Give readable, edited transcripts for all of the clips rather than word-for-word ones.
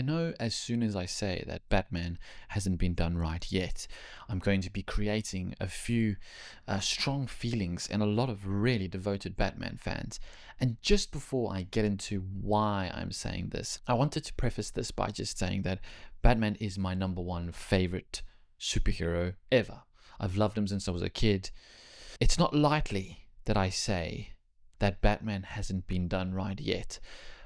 know as soon as I say that Batman hasn't been done right yet, I'm going to be creating a few strong feelings in a lot of really devoted Batman fans. And just before I get into why I'm saying this, I wanted to preface this by just saying that Batman is my #1 favorite superhero ever. I've loved him since I was a kid. It's not lightly that I say that Batman hasn't been done right yet,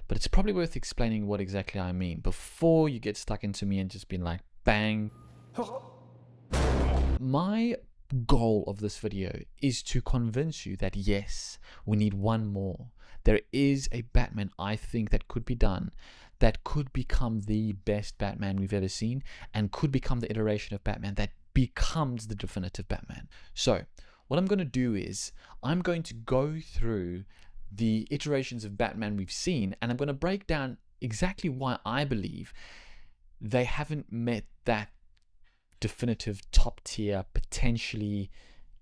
but it's probably worth explaining what exactly I mean before you get stuck into me and just being like, bang. My goal of this video is to convince you that yes, we need one more. There is a Batman I think that could be done, that could become the best Batman we've ever seen, and could become the iteration of Batman that becomes the definitive Batman. So what I'm going to do is I'm going to go through the iterations of Batman we've seen, and I'm going to break down exactly why I believe they haven't met that definitive top tier, potentially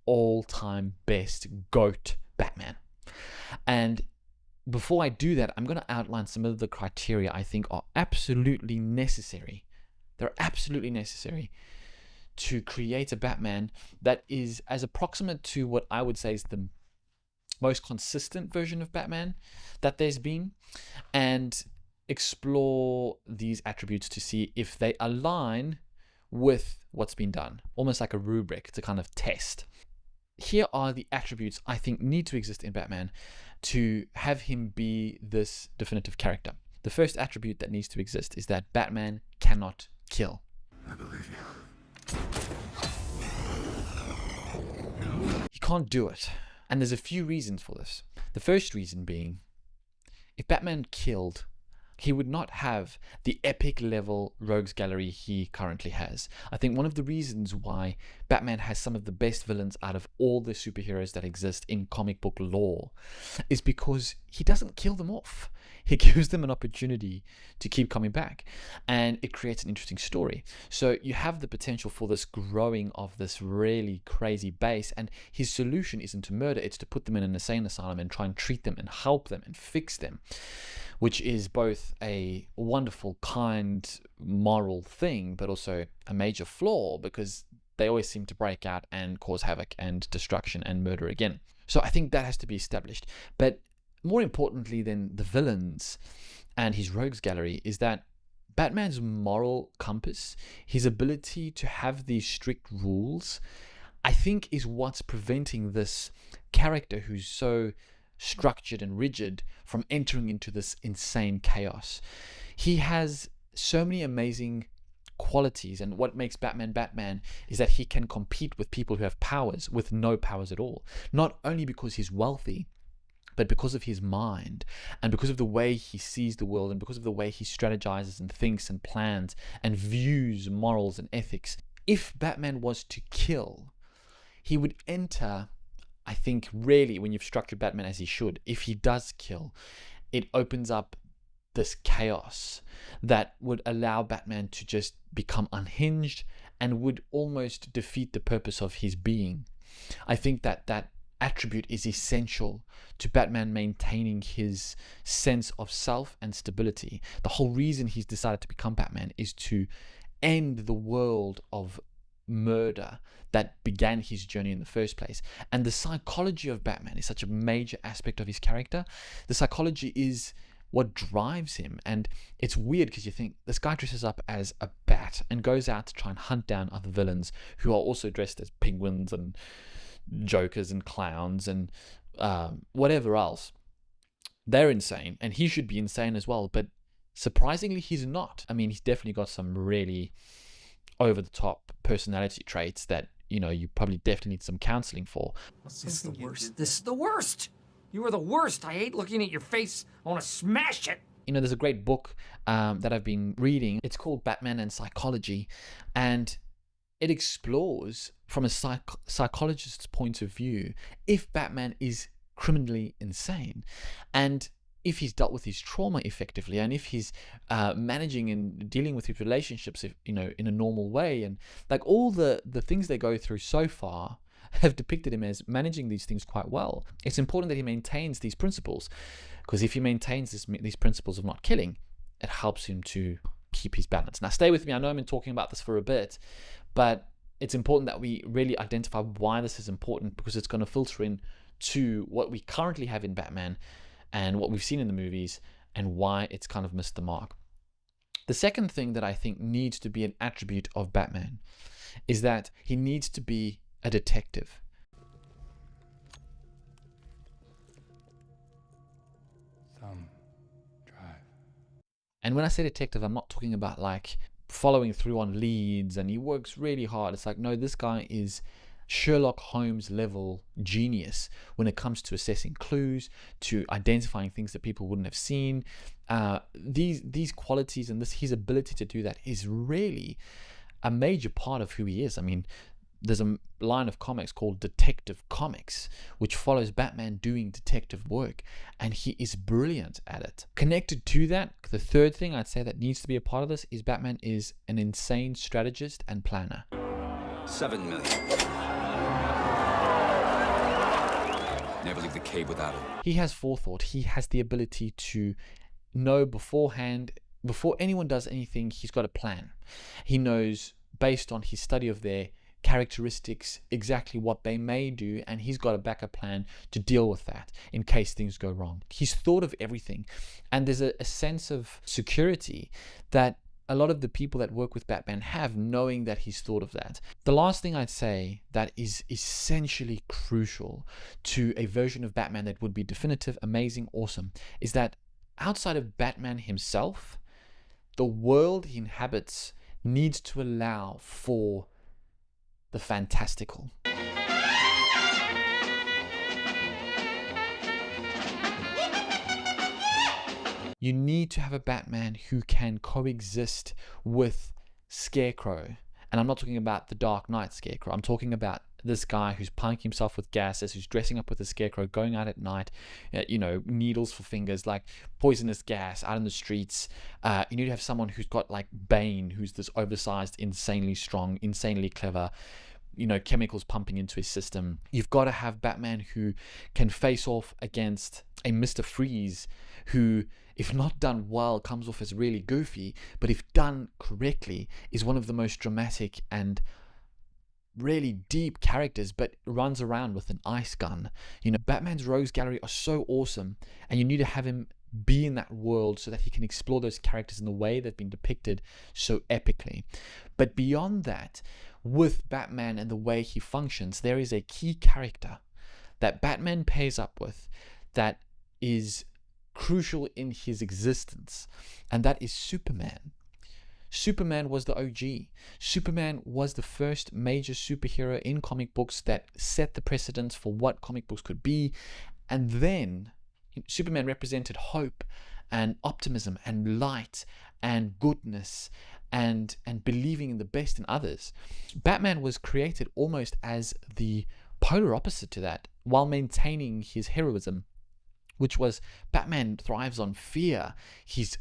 all-time best GOAT Batman. And before I do that, I'm going to outline some of the criteria I think are absolutely necessary. They're absolutely necessary to create a Batman that is as approximate to what I would say is the most consistent version of Batman that there's been, and explore these attributes to see if they align with what's been done, almost like a rubric to kind of test. Here are the attributes I think need to exist in Batman to have him be this definitive character. The first attribute that needs to exist is that Batman cannot kill. I believe you. He can't do it. And there's a few reasons for this. The first reason being, if Batman killed, he would not have the epic level rogues gallery he currently has. I think one of the reasons why Batman has some of the best villains out of all the superheroes that exist in comic book lore is because he doesn't kill them off. He gives them an opportunity to keep coming back, and it creates an interesting story. So you have the potential for this growing of this really crazy base, and his solution isn't to murder, it's to put them in an insane asylum and try and treat them and help them and fix them, which is both a wonderful, kind, moral thing, but also a major flaw because they always seem to break out and cause havoc and destruction and murder again. So I think that has to be established. But more importantly than the villains and his rogues gallery is that Batman's moral compass, his ability to have these strict rules, I think is what's preventing this character who's so structured and rigid from entering into this insane chaos. He has so many amazing qualities, and what makes Batman Batman is that he can compete with people who have powers with no powers at all. Not only because he's wealthy, but because of his mind and because of the way he sees the world and because of the way he strategizes and thinks and plans and views morals and ethics. If Batman was to kill, he would enter, I think, really, when you've structured Batman as he should, if he does kill, it opens up this chaos that would allow Batman to just become unhinged and would almost defeat the purpose of his being. I think that that attribute is essential to Batman maintaining his sense of self and stability. The whole reason he's decided to become Batman is to end the world of murder that began his journey in the first place. And the psychology of Batman is such a major aspect of his character. The psychology is what drives him, and it's weird because you think this guy dresses up as a bat and goes out to try and hunt down other villains who are also dressed as penguins and jokers and clowns and whatever else. They're insane, and he should be insane as well, but surprisingly he's not. I mean, he's definitely got some really over the top personality traits that, you know, you probably definitely need some counseling for. This is the worst. This is the worst. You are the worst. I hate looking at your face. I want to smash it. You know, there's a great book that I've been reading. It's called Batman and Psychology, and it explores from a psychologist's point of view if Batman is criminally insane, and if he's dealt with his trauma effectively, and if he's managing and dealing with his relationships, if, you know, in a normal way, and like all the things they go through so far have depicted him as managing these things quite well. It's important that he maintains these principles, because if he maintains these principles of not killing, it helps him to keep his balance. Now, stay with me. I know I've been talking about this for a bit, but it's important that we really identify why this is important, because it's going to filter in to what we currently have in Batman and what we've seen in the movies and why it's kind of missed the mark. The second thing that I think needs to be an attribute of Batman is that he needs to be a detective. And when I say detective, I'm not talking about like following through on leads and he works really hard. It's like, no, this guy is Sherlock Holmes level genius when it comes to assessing clues, to identifying things that people wouldn't have seen. These qualities and his ability to do that is really a major part of who he is. I mean, there's a line of comics called Detective Comics, which follows Batman doing detective work, and he is brilliant at it. Connected to that, the third thing I'd say that needs to be a part of this is Batman is an insane strategist and planner. 7 million. Never leave the cave without it. He has forethought. He has the ability to know beforehand, before anyone does anything, he's got a plan. He knows, based on his study of their characteristics, exactly what they may do, and he's got a backup plan to deal with that in case things go wrong. He's thought of everything, and there's a sense of security that a lot of the people that work with Batman have, knowing that he's thought of that. The last thing I'd say that is essentially crucial to a version of Batman that would be definitive, amazing, awesome, is that outside of Batman himself, the world he inhabits needs to allow for the fantastical. You need to have a Batman who can coexist with Scarecrow. And I'm not talking about the Dark Knight Scarecrow. I'm talking about this guy who's punking himself with gases, who's dressing up with a Scarecrow, going out at night, needles for fingers, like poisonous gas out in the streets. You need to have someone who's got like Bane, who's this oversized, insanely strong, insanely clever, chemicals pumping into his system. You've got to have Batman who can face off against a Mr. Freeze who, if not done well, comes off as really goofy, but if done correctly, is one of the most dramatic and really deep characters, but runs around with an ice gun. Batman's rogues gallery are so awesome, and you need to have him be in that world so that he can explore those characters in the way they've been depicted so epically. But beyond that, with Batman and the way he functions, there is a key character that Batman pairs up with that is crucial in his existence, and that is Superman. Superman was the OG. Superman was the first major superhero in comic books that set the precedence for what comic books could be, and then Superman represented hope and optimism and light and goodness and believing in the best in others. Batman was created almost as the polar opposite to that, while maintaining his heroism, which was Batman thrives on fear. He's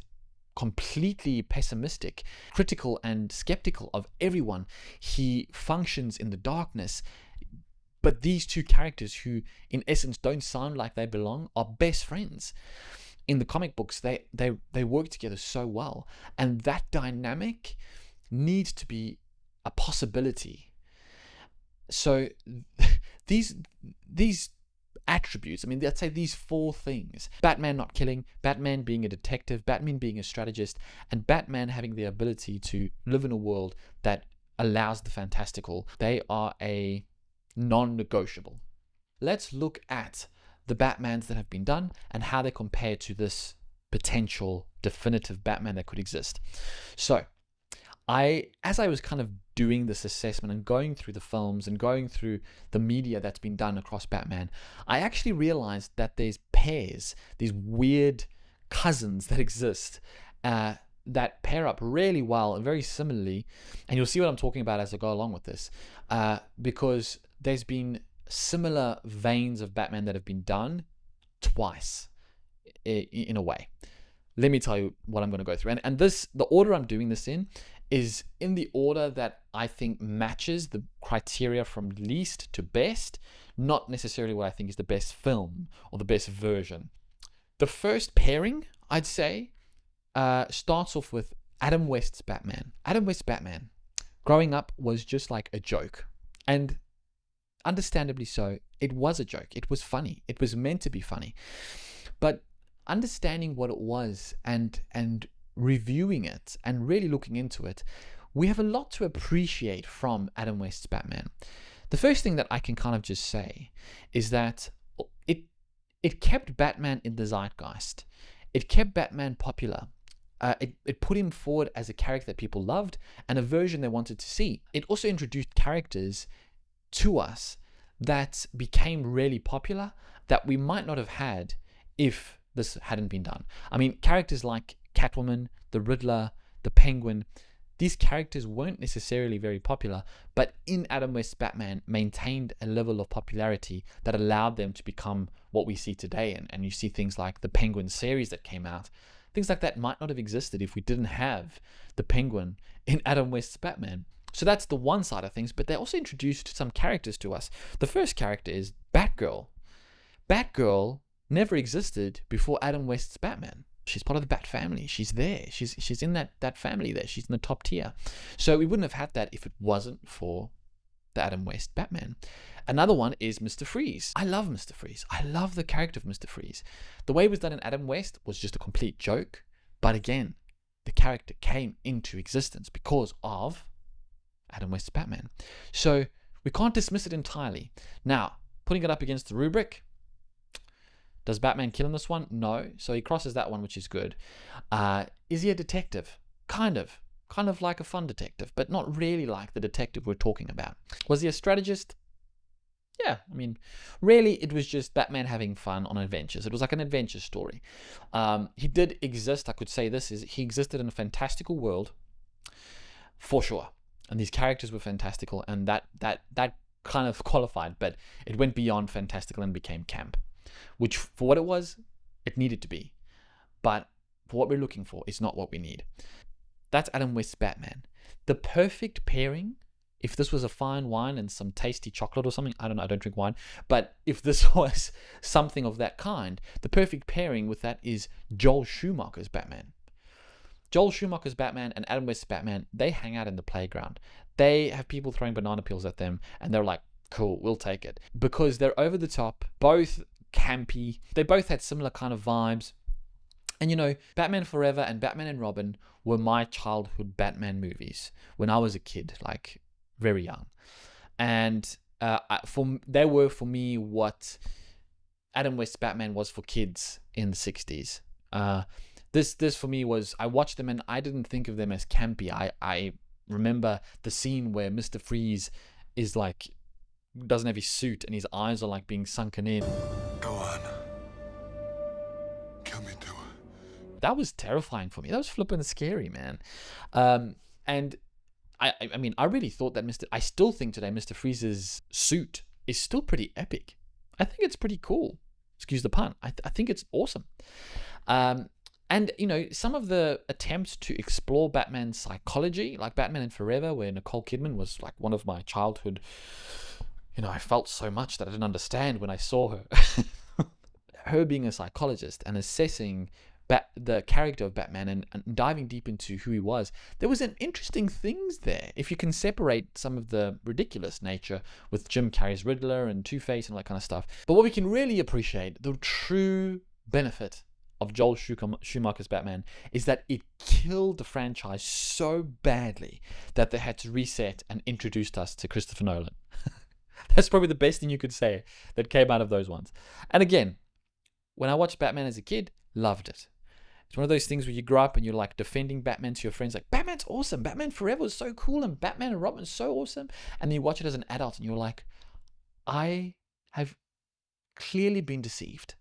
completely pessimistic, critical and skeptical of everyone. He functions in the darkness. But these two characters, who in essence don't sound like they belong, are best friends. In the comic books, they work together so well, and that dynamic needs to be a possibility. So these attributes, let's say these four things: Batman not killing, Batman being a detective, Batman being a strategist, and Batman having the ability to live in a world that allows the fantastical, they are a non-negotiable. Let's look at the Batmans that have been done and how they compare to this potential definitive Batman that could exist. So as I was kind of doing this assessment and going through the films and going through the media that's been done across Batman, I actually realized that there's pairs, these weird cousins that exist, that pair up really well and very similarly. And you'll see what I'm talking about as I go along with this, because there's been similar veins of Batman that have been done twice in a way. Let me tell you what I'm going to go through. And this, the order I'm doing this in is in the order that I think matches the criteria from least to best, not necessarily what I think is the best film or the best version. The first pairing, I'd say, starts off with Adam West's Batman. Adam West's Batman, growing up, was just like a joke. And understandably so, it was a joke. It was funny. It was meant to be funny. But understanding what it was and reviewing it and really looking into it, we have a lot to appreciate from Adam West's Batman. The first thing that I can kind of just say is that it kept Batman in the zeitgeist. It kept Batman popular. It put him forward as a character that people loved and a version they wanted to see. It also introduced characters to us that became really popular that we might not have had if this hadn't been done. I mean, characters like Catwoman, the Riddler, the Penguin, these characters weren't necessarily very popular, but in Adam West's Batman maintained a level of popularity that allowed them to become what we see today. And you see things like the Penguin series that came out. Things like that might not have existed if we didn't have the Penguin in Adam West's Batman. So that's the one side of things, but they also introduced some characters to us. The first character is Batgirl. Batgirl never existed before Adam West's Batman. She's part of the Bat family. She's there. She's in that family there. She's in the top tier. So we wouldn't have had that if it wasn't for the Adam West Batman. Another one is Mr. Freeze. I love Mr. Freeze. I love the character of Mr. Freeze. The way it was done in Adam West was just a complete joke. But again, the character came into existence because of Adam West's Batman. So we can't dismiss it entirely. Now, putting it up against the rubric, does Batman kill in this one? No. So he crosses that one, which is good. Is he a detective? Kind of like a fun detective, but not really like the detective we're talking about. Was he a strategist? Yeah, I mean, really, it was just Batman having fun on adventures. It was like an adventure story. He did exist, I could say this, is he existed in a fantastical world, for sure. And these characters were fantastical, and that kind of qualified, but it went beyond fantastical and became camp. Which, for what it was, it needed to be. But for what we're looking for, it's not what we need. That's Adam West's Batman. The perfect pairing, if this was a fine wine and some tasty chocolate or something, I don't know, I don't drink wine, but if this was something of that kind, the perfect pairing with that is Joel Schumacher's Batman. Joel Schumacher's Batman and Adam West's Batman, they hang out in the playground. They have people throwing banana peels at them, and they're like, cool, we'll take it. Because they're over the top, both campy, they both had similar kind of vibes. And you know, Batman Forever and Batman and Robin were my childhood Batman movies when I was a kid, like very young. And they were for me what Adam West's Batman was for kids in the 60s. This for me was, I watched them and I didn't think of them as campy. I remember the scene where Mr. Freeze is like, doesn't have his suit and his eyes are like being sunken in. Go on. Kill me too. That was terrifying for me. That was flipping scary, man. And I mean, I really thought that I still think today Mr. Freeze's suit is still pretty epic. I think it's pretty cool. Excuse the pun. I think it's awesome. And, you know, some of the attempts to explore Batman's psychology, like Batman and Forever, where Nicole Kidman was like one of my childhood, you know, I felt so much that I didn't understand when I saw her. Her being a psychologist and assessing the character of Batman and diving deep into who he was, there was an interesting things there. If you can separate some of the ridiculous nature with Jim Carrey's Riddler and Two-Face and all that kind of stuff. But what we can really appreciate, the true benefit of Joel Schumacher's Batman, is that it killed the franchise so badly that they had to reset and introduced us to Christopher Nolan. That's probably the best thing you could say that came out of those ones. And again, when I watched Batman as a kid, loved it. It's one of those things where you grow up and you're like defending Batman to your friends, like, Batman's awesome, Batman Forever was so cool, and Batman and Robin is so awesome. And then you watch it as an adult and you're like, I have clearly been deceived.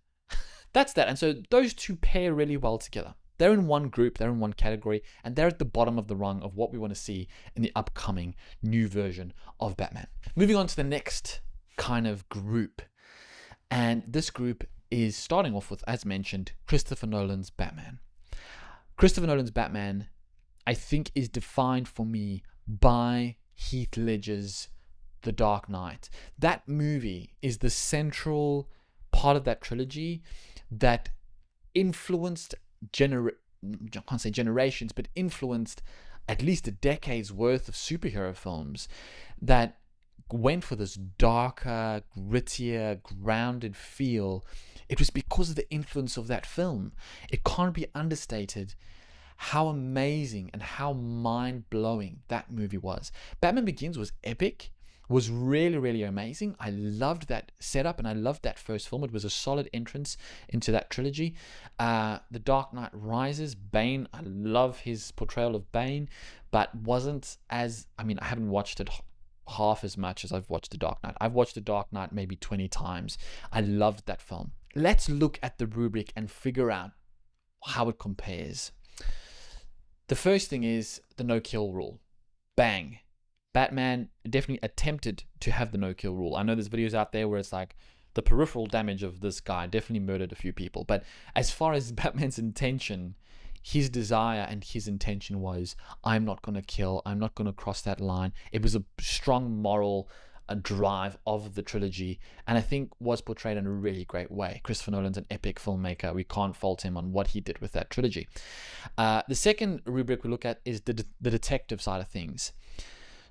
That's that. And so those two pair really well together. They're in one group, they're in one category, and they're at the bottom of the rung of what we want to see in the upcoming new version of Batman. Moving on to the next kind of group. And this group is starting off with, as mentioned, Christopher Nolan's Batman. Christopher Nolan's Batman, I think, is defined for me by Heath Ledger's The Dark Knight. That movie is the central part of that trilogy that influenced I can't say generations, but influenced at least a decade's worth of superhero films that went for this darker, grittier, grounded feel. It was because of the influence of that film. It can't be understated how amazing and how mind-blowing that movie was. Batman Begins was epic, was really, really amazing. I loved that setup and I loved that first film. It was a solid entrance into that trilogy. The Dark Knight Rises, Bane, I love his portrayal of Bane, but wasn't as, I haven't watched it half as much as I've watched The Dark Knight. I've watched The Dark Knight maybe 20 times. I loved that film. Let's look at the rubric and figure out how it compares. The first thing is the no-kill rule. Bang. Batman definitely attempted to have the no-kill rule. I know there's videos out there where it's like the peripheral damage of this guy definitely murdered a few people. But as far as Batman's intention, his desire and his intention was, I'm not going to kill. I'm not going to cross that line. It was a strong moral drive of the trilogy, and I think was portrayed in a really great way. Christopher Nolan's an epic filmmaker. We can't fault him on what he did with that trilogy. The second rubric we look at is the detective side of things.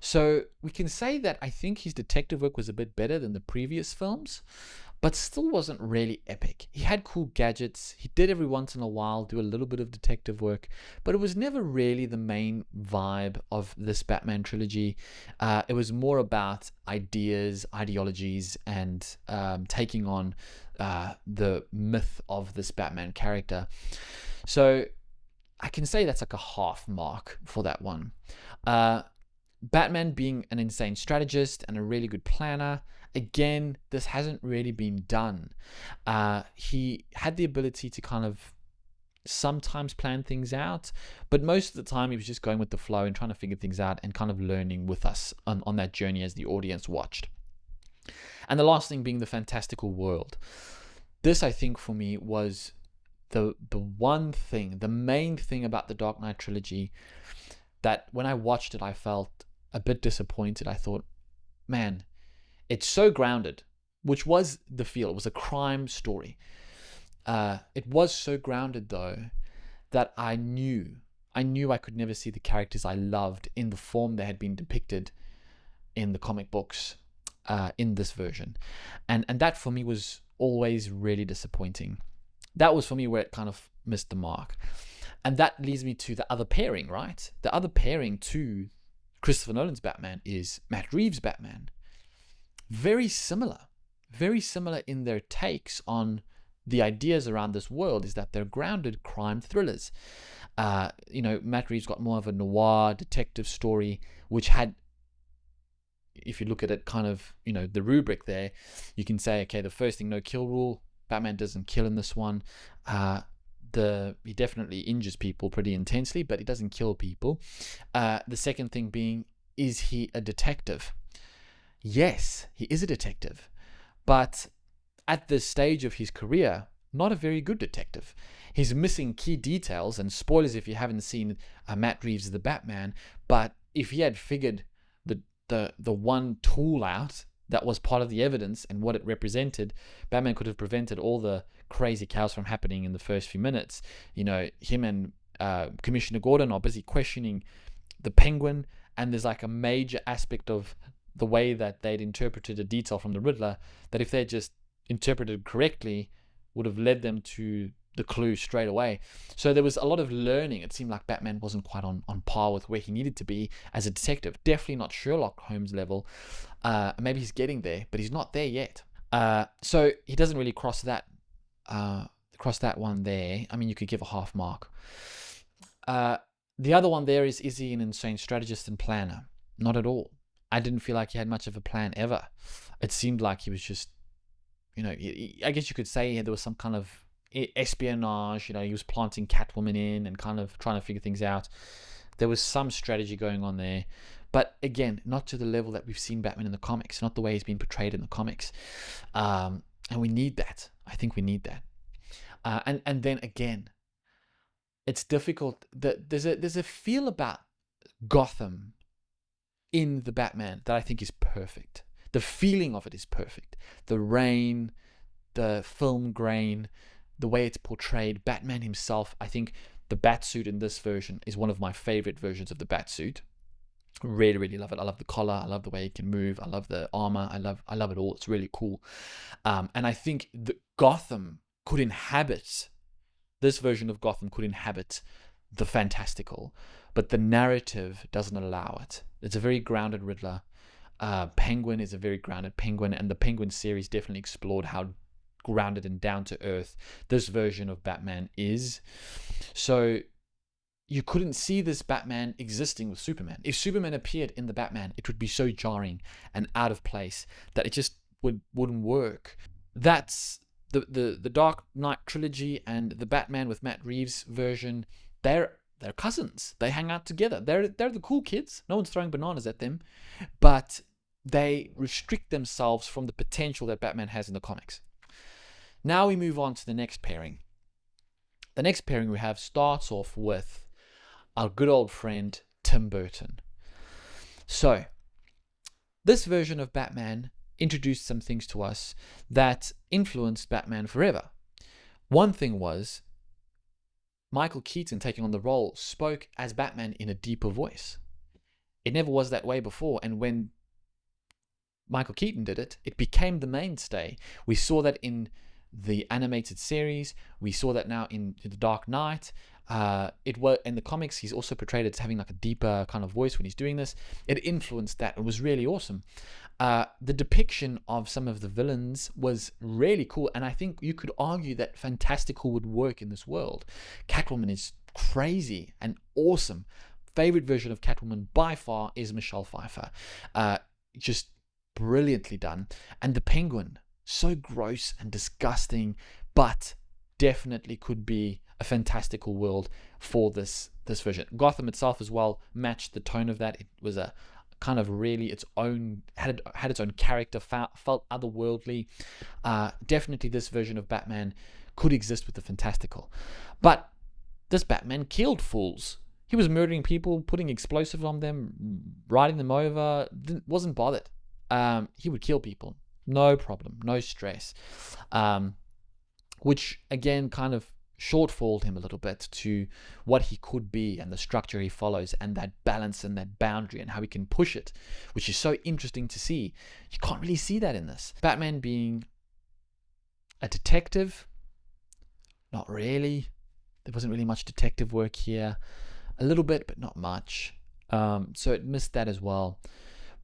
So we can say that I think his detective work was a bit better than the previous films, but still wasn't really epic. He had cool gadgets. He did every once in a while do a little bit of detective work, but it was never really the main vibe of this Batman trilogy. It was more about ideas, ideologies, and taking on the myth of this Batman character. So I can say that's like a half mark for that one. Batman being an insane strategist and a really good planner. Again, this hasn't really been done. He had the ability to kind of sometimes plan things out, but most of the time he was just going with the flow and trying to figure things out and kind of learning with us on that journey as the audience watched. And the last thing being the fantastical world. This, I think, for me was the one thing, the main thing about the Dark Knight trilogy that when I watched it, I felt a bit disappointed. I thought, man, it's so grounded, which was the feel. It was a crime story. It was so grounded, though, that I knew I could never see the characters I loved in the form they had been depicted in the comic books in this version. And that for me was always really disappointing. That was for me where it kind of missed the mark. And that leads me to the other pairing, right? The other pairing to Christopher Nolan's Batman is Matt Reeves' Batman. Very similar in their takes on the ideas around this world, is that they're grounded crime thrillers. Matt Reeves got more of a noir detective story, which had, if you look at it kind of, the rubric there, you can say, okay, the first thing, no kill rule. Batman doesn't kill in this one. He definitely injures people pretty intensely, but he doesn't kill people. The second thing being, is he a detective? Yes, he is a detective, but at this stage of his career, not a very good detective. He's missing key details, and spoilers if you haven't seen Matt Reeves' The Batman, but if he had figured the one tool out that was part of the evidence and what it represented, Batman could have prevented all the crazy chaos from happening in the first few minutes. Him and Commissioner Gordon are busy questioning the Penguin, and there's like a major aspect of the way that they'd interpreted a detail from the Riddler that if they just interpreted correctly would have led them to the clue straight away. So there was a lot of learning. It seemed like Batman wasn't quite on par with where he needed to be as a detective. Definitely not Sherlock Holmes level. Maybe he's getting there, but he's not there yet. So he doesn't really cross that one there. You could give a half mark. The other one there is he an insane strategist and planner? Not at all. I didn't feel like he had much of a plan ever. It seemed like he was just, I guess you could say there was some kind of espionage. He was planting Catwoman in and kind of trying to figure things out. There was some strategy going on there, but again, not to the level that we've seen Batman in the comics, not the way he's been portrayed in the comics. And we need that. I think we need that. And then again, it's difficult. There's a feel about Gotham in the Batman that I think is perfect. The feeling of it is perfect. The rain, the film grain, the way it's portrayed, Batman himself, I think The Batsuit in this version is one of my favorite versions of the Batsuit. Really, really love it. I love the collar. I love the way it can move. I love the armor. I love it all. It's really cool. And I think that Gotham could inhabit, this version of Gotham could inhabit the fantastical, but the narrative doesn't allow it. It's a very grounded Riddler. Penguin is a very grounded Penguin, and the Penguin series definitely explored how grounded and down to earth this version of Batman is. So you couldn't see this Batman existing with Superman. If Superman appeared in the Batman, it would be so jarring and out of place that it just wouldn't work. That's the Dark Knight trilogy and the Batman with Matt Reeves version. They're cousins. They hang out together. They're the cool kids. No one's throwing bananas at them, but they restrict themselves from the potential that Batman has in the comics. Now we move on to the next pairing. The next pairing we have starts off with our good old friend Tim Burton. So, this version of Batman introduced some things to us that influenced Batman forever. One thing was, Michael Keaton taking on the role spoke as Batman in a deeper voice. It never was that way before, and when Michael Keaton did it, it became the mainstay. We saw that in the animated series. We saw that now in The Dark Knight. It was in the comics. He's also portrayed as having like a deeper kind of voice when he's doing this. It influenced that. It was really awesome. The depiction of some of the villains was really cool, and I think you could argue that fantastical would work in this world. Catwoman is crazy and awesome. Favorite version of Catwoman by far is Michelle Pfeiffer. Just brilliantly done. And the Penguin, so gross and disgusting, but definitely could be a fantastical world for this version. Gotham itself as well matched the tone of that. It was a kind of really its own, had its own character, felt otherworldly. Definitely this version of Batman could exist with the fantastical. But this Batman killed fools. He was murdering people, putting explosives on them, riding them over, wasn't bothered. He would kill people. No problem, no stress. Which again kind of shortfalled him a little bit to what he could be and the structure he follows and that balance and that boundary and how he can push it, which is so interesting to see. You can't really see that in this. Batman being a detective, not really. There wasn't really much detective work here. A little bit, but not much. So it missed that as well.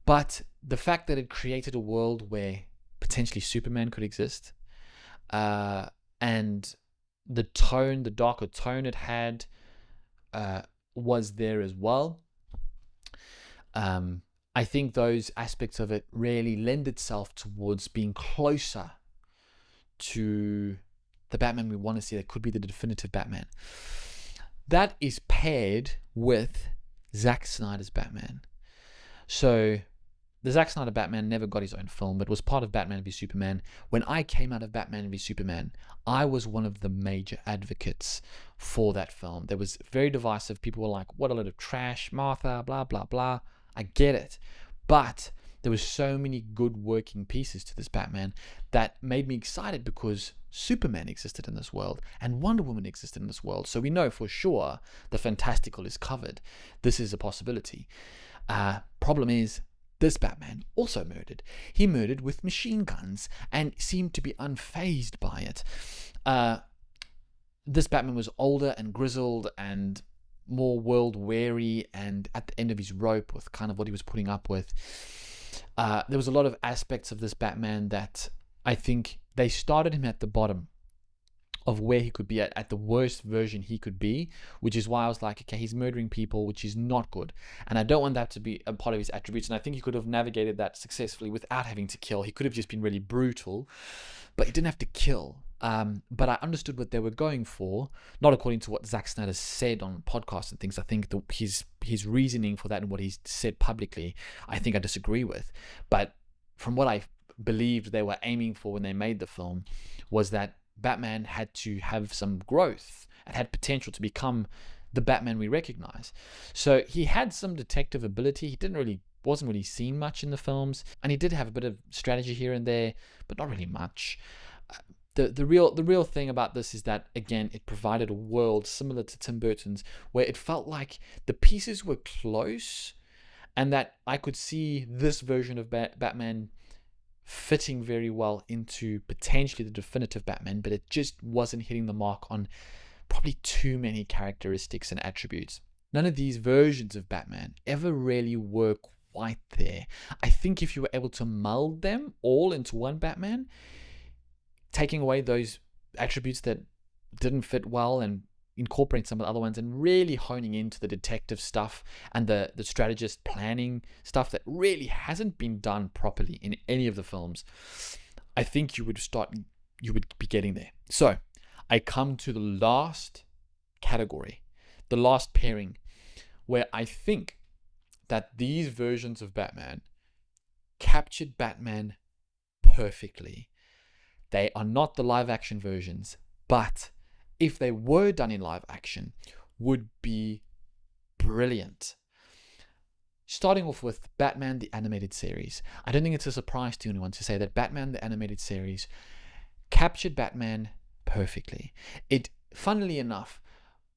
But the fact that it created a world where potentially Superman could exist, and the tone, the darker tone it had, was there as well. I think those aspects of it really lend itself towards being closer to the Batman we want to see. That could be the definitive Batman. That is paired with Zack Snyder's Batman. So the Zack Snyder Batman never got his own film, but was part of Batman v Superman. When I came out of Batman v Superman, I was one of the major advocates for that film. There was very divisive. People were like, what a load of trash, Martha, blah, blah, blah. I get it. But there were so many good working pieces to this Batman that made me excited because Superman existed in this world and Wonder Woman existed in this world. So we know for sure the fantastical is covered. This is a possibility. Problem is, this Batman also murdered. He murdered with machine guns and seemed to be unfazed by it. This Batman was older and grizzled and more world-weary and at the end of his rope with kind of what he was putting up with. There was a lot of aspects of this Batman that I think they started him at the bottom of where he could be at the worst version he could be, which is why I was like, okay, he's murdering people, which is not good. And I don't want that to be a part of his attributes. And I think he could have navigated that successfully without having to kill. He could have just been really brutal, but he didn't have to kill. But I understood what they were going for, not according to what Zack Snyder said on podcasts and things. I think his reasoning for that and what he's said publicly, I think I disagree with. But from what I believed they were aiming for when they made the film was that Batman had to have some growth and had potential to become the Batman we recognize. So he had some detective ability. He wasn't really seen much in the films, and he did have a bit of strategy here and there, but not really much. the real thing about this is that, again, it provided a world similar to Tim Burton's, where it felt like the pieces were close, and that I could see this version of Batman fitting very well into potentially the definitive Batman, but it just wasn't hitting the mark on probably too many characteristics and attributes. None of these versions of Batman ever really were quite there. I think if you were able to meld them all into one Batman, taking away those attributes that didn't fit well and incorporating some of the other ones, and really honing into the detective stuff and the strategist planning stuff that really hasn't been done properly in any of the films, I think you would be getting there. So I come to the last category, the last pairing, where I think that these versions of Batman captured Batman perfectly. They are not the live action versions, but if they were done in live action, would be brilliant. Starting off with Batman the Animated Series. I don't think it's a surprise to anyone to say that Batman the Animated Series captured Batman perfectly. It, funnily enough,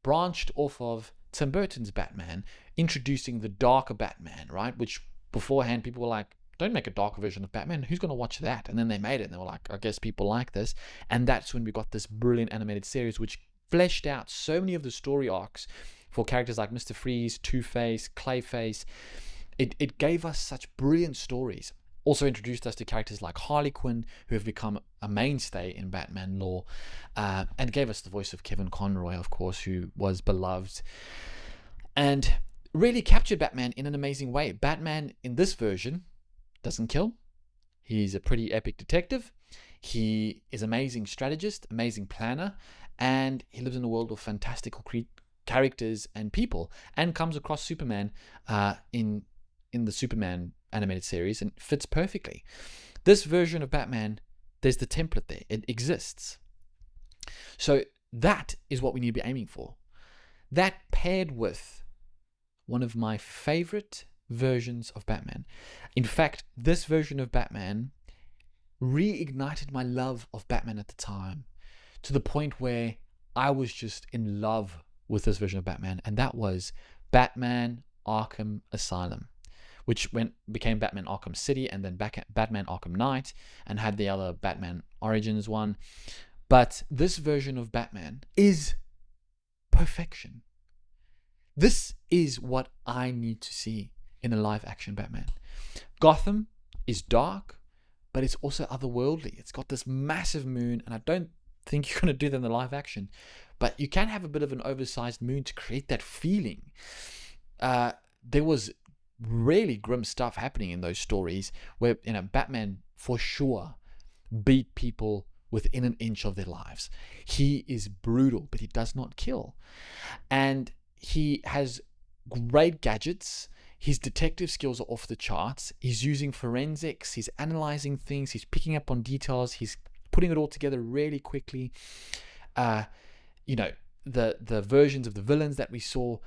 branched off of Tim Burton's Batman, introducing the darker Batman, right? Which beforehand people were like, don't make a darker version of Batman. Who's going to watch that? And then they made it and they were like, I guess people like this. And that's when we got this brilliant animated series, which fleshed out so many of the story arcs for characters like Mr. Freeze, Two-Face, Clayface. It gave us such brilliant stories. Also introduced us to characters like Harley Quinn, who have become a mainstay in Batman lore, and gave us the voice of Kevin Conroy, of course, who was beloved, and really captured Batman in an amazing way. Batman in this version doesn't kill. He's a pretty epic detective. He is amazing strategist, amazing planner, and he lives in a world of fantastical characters and people, and comes across Superman in the Superman animated series and fits perfectly. This version of Batman, there's the template there. It exists. So that is what we need to be aiming for. That paired with one of my favorite versions of Batman. In fact, this version of Batman reignited my love of Batman at the time, to the point where I was just in love with this version of Batman, and that was Batman Arkham Asylum, which became Batman Arkham City, and then Batman Arkham Knight, and had the other Batman Origins one. But this version of Batman is perfection. This is what I need to see in a live action Batman. Gotham is dark, but it's also otherworldly. It's got this massive moon, and I don't think you're going to do that in the live action, but you can have a bit of an oversized moon to create that feeling. There was really grim stuff happening in those stories where, Batman for sure beat people within an inch of their lives. He is brutal, but he does not kill. And he has great gadgets. His detective skills are off the charts. He's using forensics. He's analyzing things. He's picking up on details. He's putting it all together really quickly. The versions of the villains that we saw,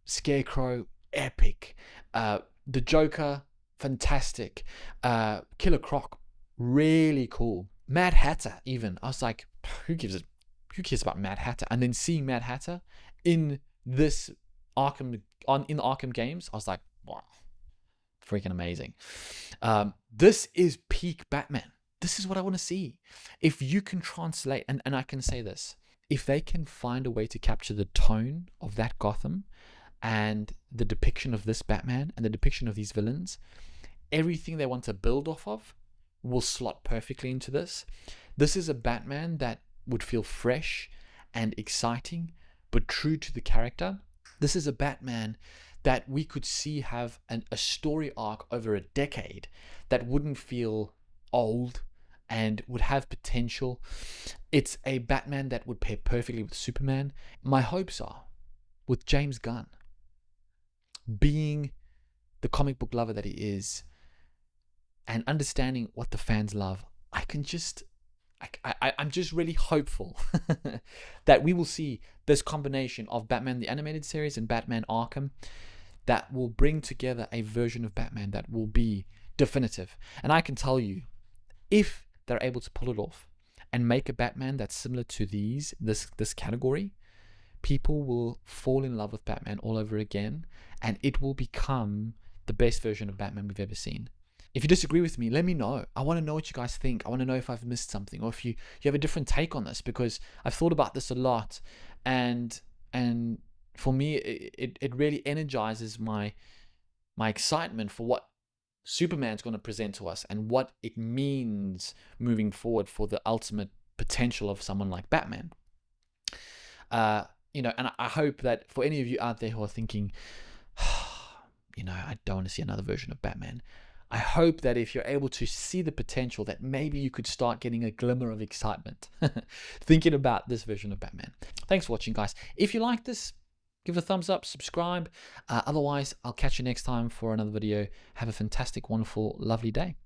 Scarecrow, epic. The Joker, fantastic. Killer Croc, really cool. Mad Hatter, even. I was like, who cares about Mad Hatter? And then seeing Mad Hatter in this in the Arkham games, I was like, wow, freaking amazing. This is peak Batman. This is what I want to see. If you can translate, and I can say this, if they can find a way to capture the tone of that Gotham and the depiction of this Batman and the depiction of these villains, everything they want to build off of will slot perfectly into this. This is a Batman that would feel fresh and exciting, but true to the character. This is a Batman that we could see have a story arc over a decade that wouldn't feel old and would have potential. It's a Batman that would pair perfectly with Superman. My hopes are, with James Gunn being the comic book lover that he is and understanding what the fans love, I'm just really hopeful that we will see this combination of Batman the Animated Series and Batman Arkham that will bring together a version of Batman that will be definitive. And I can tell you, if they're able to pull it off and make a Batman that's similar to this category, people will fall in love with Batman all over again, and it will become the best version of Batman we've ever seen. If you disagree with me, let me know. I want to know what you guys think. I want to know if I've missed something, or if you have a different take on this, because I've thought about this a lot, and for me, it really energizes my excitement for what Superman's going to present to us and what it means moving forward for the ultimate potential of someone like Batman. You know, and I hope that for any of you out there who are thinking, you know, I don't want to see another version of Batman, I hope that if you're able to see the potential, that maybe you could start getting a glimmer of excitement thinking about this version of Batman. Thanks for watching, guys. If you like this, give it a thumbs up, subscribe. Otherwise, I'll catch you next time for another video. Have a fantastic, wonderful, lovely day.